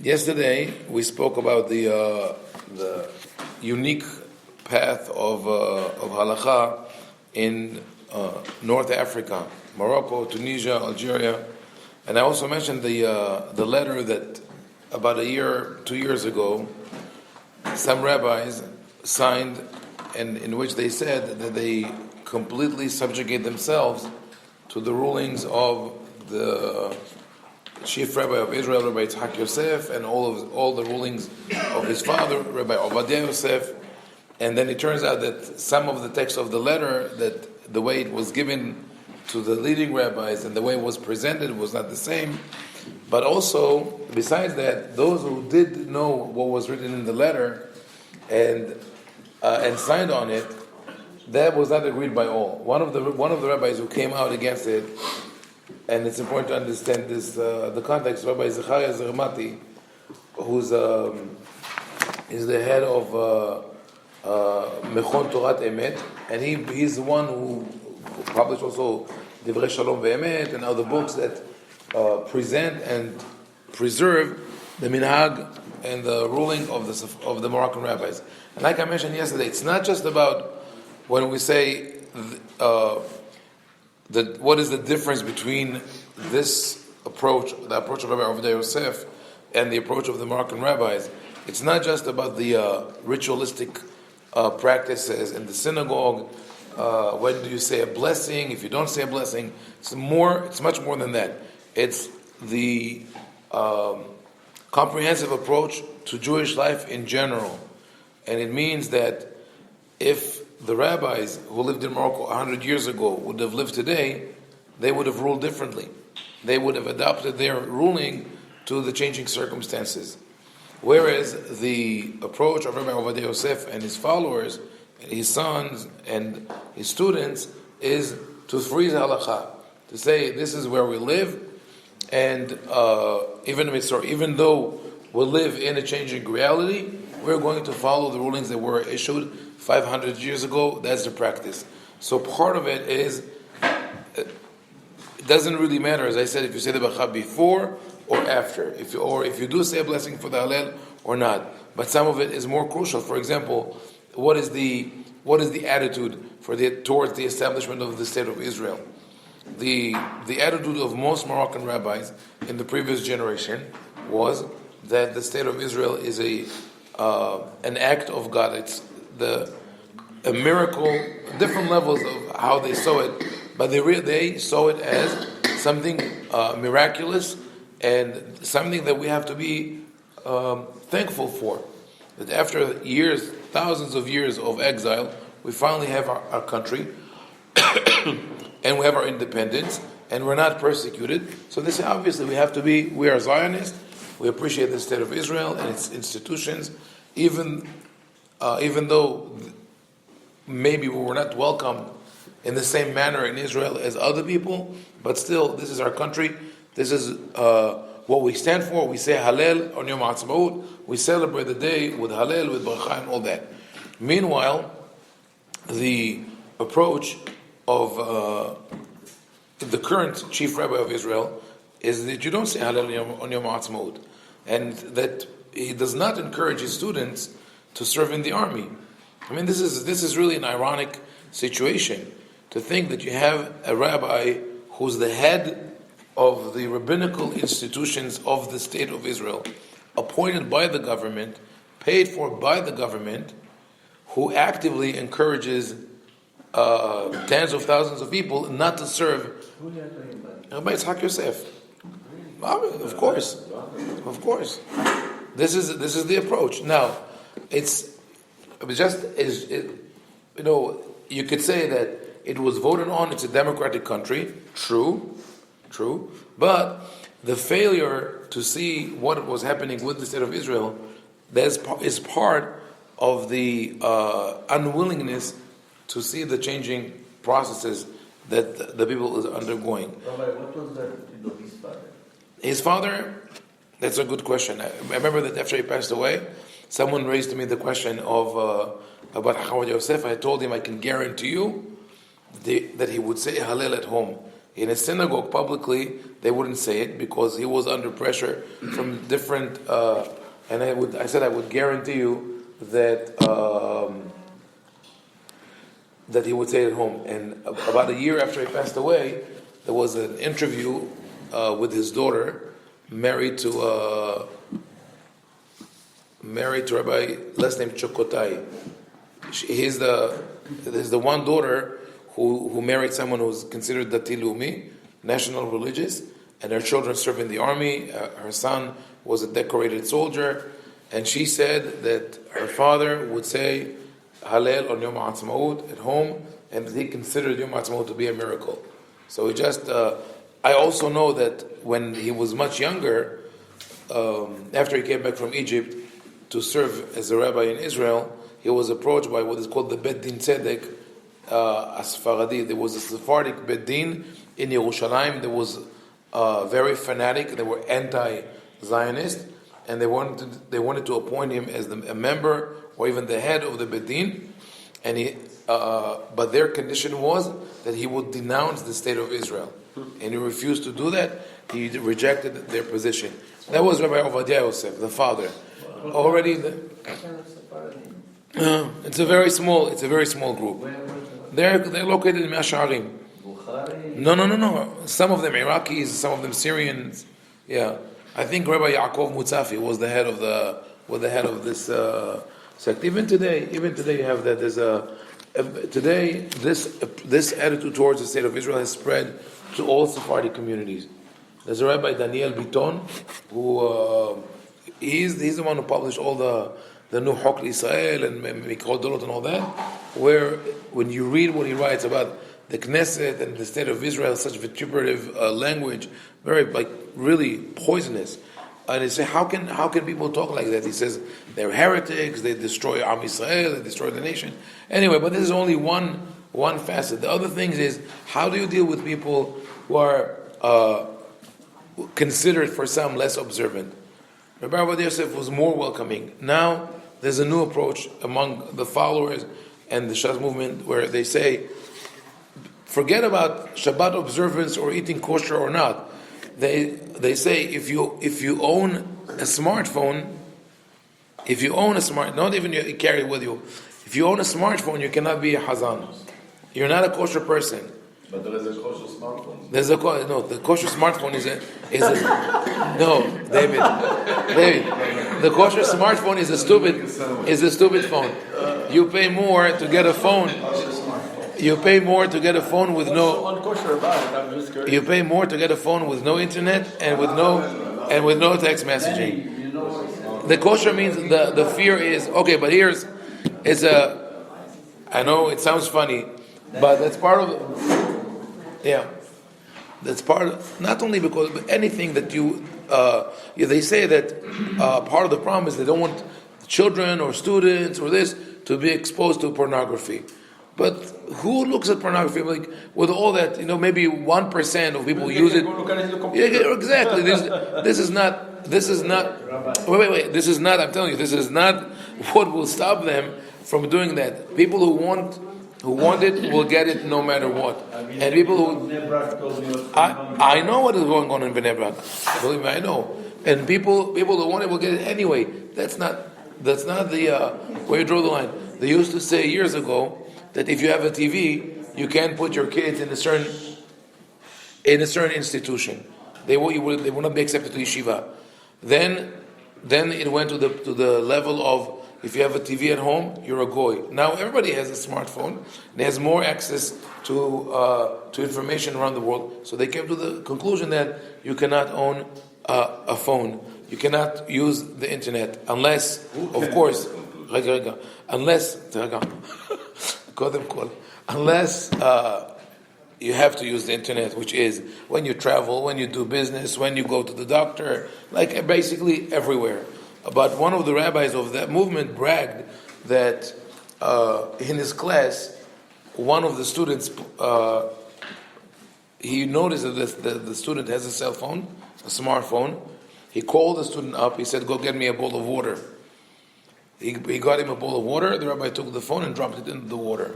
Yesterday we spoke about the unique path of halakha in North Africa, Morocco, Tunisia, Algeria, and I also mentioned the letter that about 2 years ago some rabbis signed, and in which they said that they completely subjugate themselves to the rulings of the chief rabbi of Israel, Rabbi Yosef, and all the rulings of his father, Rabbi Ovadia Yosef. And then it turns out that some of the text of the letter, that the way it was given to the leading rabbis and the way it was presented was not the same. But also, besides that, those who did know what was written in the letter and signed on it, that was not agreed by all. One of the rabbis who came out against it, and it's important to understand this, the context. Rabbi Zechariah Zermati, who's is the head of Mechon Torat Emet, and he's the one who published also Divrei Shalom Ve'emet and other books that present and preserve the minhag and the ruling of the Moroccan rabbis. And like I mentioned yesterday, it's not just about when we say what is the difference between this approach, the approach of Rabbi Ovadia Yosef, and the approach of the Moroccan rabbis. It's not just about the ritualistic practices in the synagogue. When do you say a blessing? If you don't say a blessing, it's much more than that. It's the comprehensive approach to Jewish life in general. And it means that if the rabbis who lived in Morocco 100 years ago would have lived today, they would have ruled differently. They would have adopted their ruling to the changing circumstances. Whereas the approach of Rabbi Ovadia Yosef and his followers, and his sons and his students, is to freeze halakha, to say this is where we live, and even though we live in a changing reality, we're going to follow the rulings that were issued 500 years ago. That's the practice. So part of it is, it doesn't really matter, as I said, if you say the bracha before or after, if you do say a blessing for the Hallel or not. But some of it is more crucial. For example, what is the attitude towards the establishment of the state of Israel? The attitude of most Moroccan rabbis in the previous generation was that the state of Israel is an act of God. It's a miracle, different levels of how they saw it, but they saw it as something miraculous and something that we have to be thankful for. That after years, thousands of years of exile, we finally have our country, and we have our independence, and we're not persecuted. So this obviously we are Zionists. We appreciate the state of Israel and its institutions, even though maybe we were not welcomed in the same manner in Israel as other people, but still, this is our country. This is what we stand for. We say Hallel on Yom HaAtzmaut. We celebrate the day with Hallel, with Bracha, and all that. Meanwhile, the approach of the current chief rabbi of Israel is that you don't say Hallel on Yom HaAtzmaut, and that he does not encourage his students to serve in the army. I mean, this is really an ironic situation, to think that you have a rabbi who's the head of the rabbinical institutions of the state of Israel, appointed by the government, paid for by the government, who actively encourages tens of thousands of people not to serve. Rabbi Yosef. Of course. This is the approach. Now, you could say that it was voted on. It's a democratic country. True. But the failure to see what was happening with the state of Israel, is part of the unwillingness to see the changing processes that the people is undergoing. Rabbi, what was that his father? His father, that's a good question. I remember that after he passed away, someone raised to me the question of about Haim Yosef. I told him I can guarantee you that he would say Hallel at home. In a synagogue publicly, they wouldn't say it because he was under pressure from different. And I said I would guarantee you that that he would say it at home. And about a year after he passed away, there was an interview with his daughter, married to Rabbi, last name Chokotai. He's the one daughter who married someone who's considered Dati Lumi, national religious, and her children serve in the army. Her son was a decorated soldier, and she said that her father would say Hallel on Yom HaAtzmaut at home, and he considered Yom HaAtzmaut to be a miracle. So I also know that when he was much younger, after he came back from Egypt to serve as a rabbi in Israel, he was approached by what is called the Bet Din Tzedek Asfaradi. There was a Sephardic Bet Din in Yerushalayim. There was very fanatic. They were anti-Zionist, and they wanted to appoint him as a member or even the head of the Bet Din. And but their condition was that he would denounce the state of Israel, and he refused to do that. He rejected their position. That was Rabbi Ovadia Yosef, the father. Already, it's a very small group. They're located in Mash'arim. No. Some of them Iraqis, some of them Syrians. Yeah, I think Rabbi Yaakov Mutzafi was the head of this sect. Even today, you have that. Today this attitude towards the state of Israel has spread to all Sephardic communities. There's a Rabbi Daniel Biton who he's the one who published all the new Hok Israel and Mikro Dolot and all that, where when you read what he writes about the Knesset and the state of Israel, such vituperative language, very really poisonous. And he says, how can people talk like that? He says they're heretics, they destroy Am Yisrael, they destroy the nation. Anyway, but this is only one facet. The other thing is, how do you deal with people who are considered for some less observant? Rabbi Ovadia Yosef was more welcoming. Now there's a new approach among the followers and the Shas movement where they say, forget about Shabbat observance or eating kosher or not. They say if you own a smartphone, not even you carry it with you, if you own a smartphone, you cannot be a hazan. You're not a kosher person. But there is a kosher smartphone. The kosher smartphone is a no, David. The kosher smartphone is a stupid phone. You pay more to get a phone. You pay more to get a phone with no. You pay more to get a phone with no internet and with no text messaging. The kosher means the fear is okay, but I know it sounds funny, but that's part of. Yeah, that's part of, not only because, but anything that they say that part of the problem is they don't want children or students or this to be exposed to pornography. But who looks at pornography? Like with all that, maybe 1% of people use it. Yeah, exactly. This is not. Wait. This is not. I'm telling you, this is not what will stop them from doing that. People who want it will get it no matter what. And people who I know what is going on in Bnei Brak. Believe me, I know. And people who want it will get it anyway. That's not the where you draw the line. They used to say years ago that if you have a TV, you can't put your kids in a certain institution. They will not be accepted to yeshiva. Then it went to the level of, if you have a TV at home, you're a goy. Now everybody has a smartphone. They has more access to information around the world. So they came to the conclusion that you cannot own a phone. You cannot use the internet unless, of course, unless you have to use the internet, which is when you travel, when you do business, when you go to the doctor, like basically everywhere. But one of the rabbis of that movement bragged that in his class, one of the students, he noticed that the student has a cell phone, a smartphone. He called the student up. He said, "Go get me a bowl of water." He got him a bowl of water. The rabbi took the phone and dropped it into the water.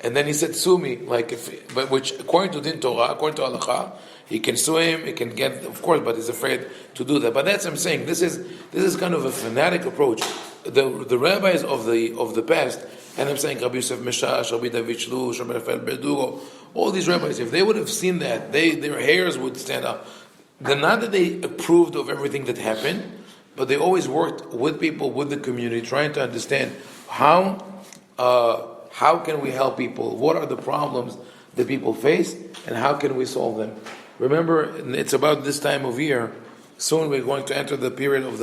and then he said, sue me, but which according to Din Torah, according to Halacha, he can sue him, he can get, of course, but he's afraid to do that. But that's what I'm saying. This is kind of a fanatic approach. The rabbis of the past, and I'm saying Rabbi Yosef Meshash, Rabbi David Shlush, Rabbi Rafael Berdugo, all these rabbis, if they would have seen that, their hairs would stand up. Then not that they approved of everything that happened, but they always worked with people, with the community, trying to understand how can we help people, what are the problems that people face, and how can we solve them. Remember, it's about this time of year, soon we're going to enter the period of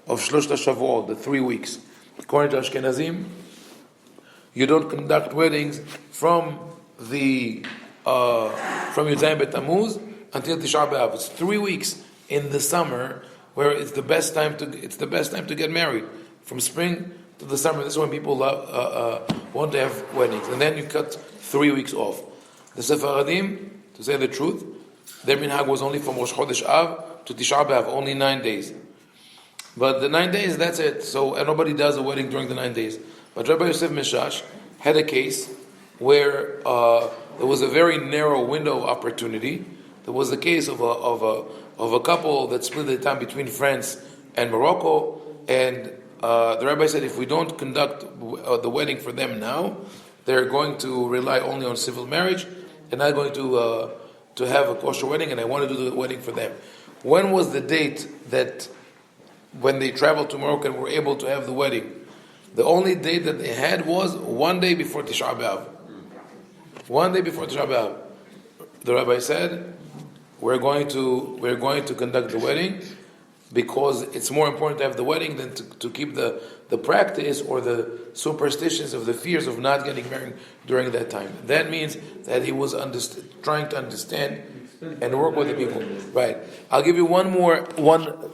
Shlosh Shavuot, the 3 weeks. According to Ashkenazim, you don't conduct weddings from Yudzayin Bet Tammuz until Tisha B'Av. It's 3 weeks in the summer where it's the best time to get married. From spring to the summer, this is when people want to have weddings, and then you cut 3 weeks off. The Sephardim, to say the truth, their minhag was only from Rosh Chodesh Av to Tisha B'Av, only 9 days. But the 9 days, that's it. So and nobody does a wedding during the 9 days. But Rabbi Yosef Meshash had a case where there was a very narrow window of opportunity. There was a case of a couple that split the time between France and Morocco, and the rabbi said if we don't conduct the wedding for them now, they're going to rely only on civil marriage and not going to have a kosher wedding, and I want to do the wedding for them. When was the date that when they traveled to Morocco and were able to have the wedding? The only date that they had was 1 day before Tisha B'Av. 1 day before Tisha B'Av. The rabbi said, we're going to conduct the wedding because it's more important to have the wedding than to keep the practice or the superstitions of the fears of not getting married during that time. That means that he was trying to understand and work with the people. Right. I'll give you one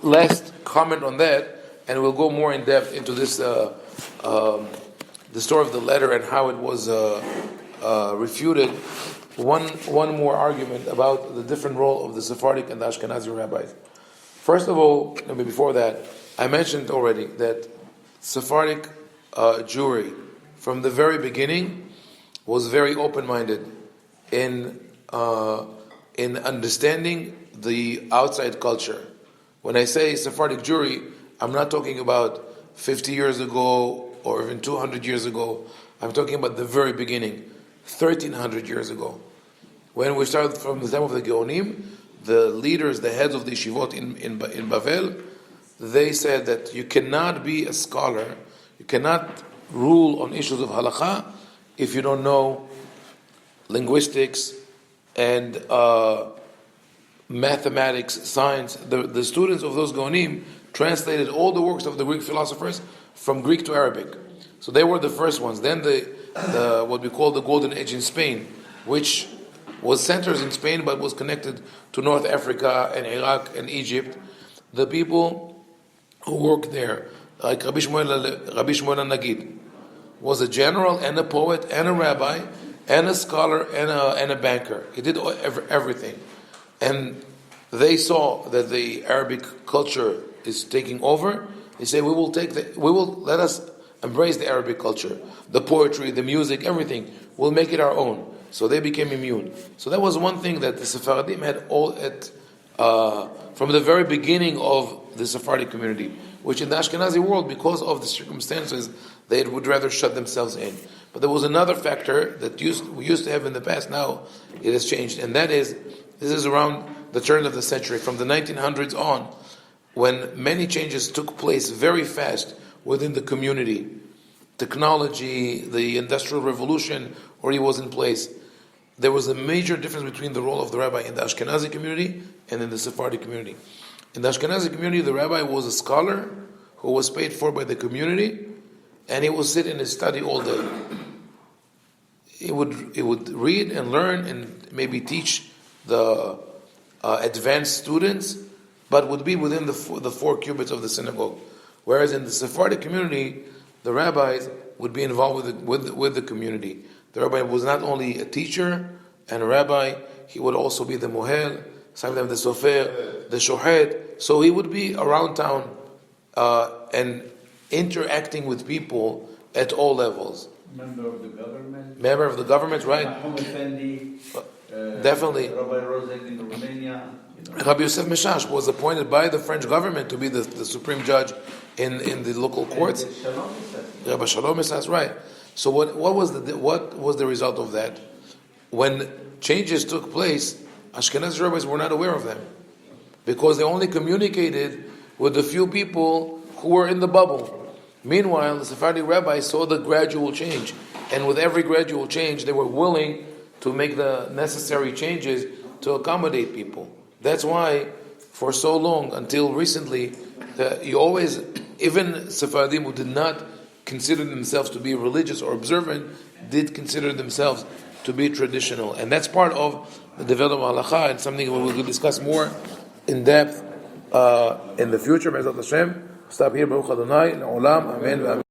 last comment on that, and we'll go more in depth into this, the story of the letter and how it was refuted. One more argument about the different role of the Sephardic and the Ashkenazi rabbis. First of all, before that, I mentioned already that Sephardic Jewry, from the very beginning, was very open-minded in understanding the outside culture. When I say Sephardic Jewry, I'm not talking about 50 years ago or even 200 years ago. I'm talking about the very beginning, 1,300 years ago. When we started from the time of the Geonim, the leaders, the heads of the yeshivot in Bavel, they said that you cannot be a scholar, you cannot rule on issues of halakha if you don't know linguistics and mathematics, science. The students of those Geonim translated all the works of the Greek philosophers from Greek to Arabic. So they were the first ones. Then the what we call the Golden Age in Spain, which was centers in Spain but was connected to North Africa and Iraq and Egypt. The people who worked there, like Rabbi Shmuel Nagid, was a general and a poet and a rabbi and a scholar and a banker. He did everything. And they saw that the Arabic culture is taking over. They say, let us embrace the Arabic culture, the poetry, the music, everything. We'll make it our own. So they became immune. So that was one thing that the Sephardim had from the very beginning of the Sephardic community, which in the Ashkenazi world, because of the circumstances, they would rather shut themselves in. But there was another factor that we used to have in the past. Now it has changed, and that is, this is around the turn of the century, from the 1900s on, when many changes took place very fast within the community. Technology, the Industrial Revolution already was in place. There was a major difference between the role of the rabbi in the Ashkenazi community and in the Sephardic community. In the Ashkenazi community, the rabbi was a scholar who was paid for by the community, and he would sit in his study all day. He would read and learn and maybe teach the advanced students, but would be within the 4 cubits of the synagogue. Whereas in the Sephardic community, the rabbis would be involved with the community. The rabbi was not only a teacher and a rabbi, he would also be the mohel, sometimes the sofer, the shohed. So he would be around town and interacting with people at all levels. Member of the government. Member of the government, right? Haim Ovadia, Definitely. Rabbi Rozek in Romania. Rabbi Yosef Meshash was appointed by the French government to be the supreme judge in the local courts. And Shalom is that. Rabbi Shalom Meshash, right? So what was the result of that? When changes took place, Ashkenazi rabbis were not aware of them because they only communicated with the few people who were in the bubble. Meanwhile, the Sephardi rabbis saw the gradual change, and with every gradual change, they were willing to make the necessary changes to accommodate people. That's why, for so long, until recently, even Sephardim who did not consider themselves to be religious or observant, did consider themselves to be traditional. And that's part of the development of halakha, and something we will discuss more in depth in the future. Be'ezrat Hashem. Stop here. Baruch Adonai. Olam. Amen.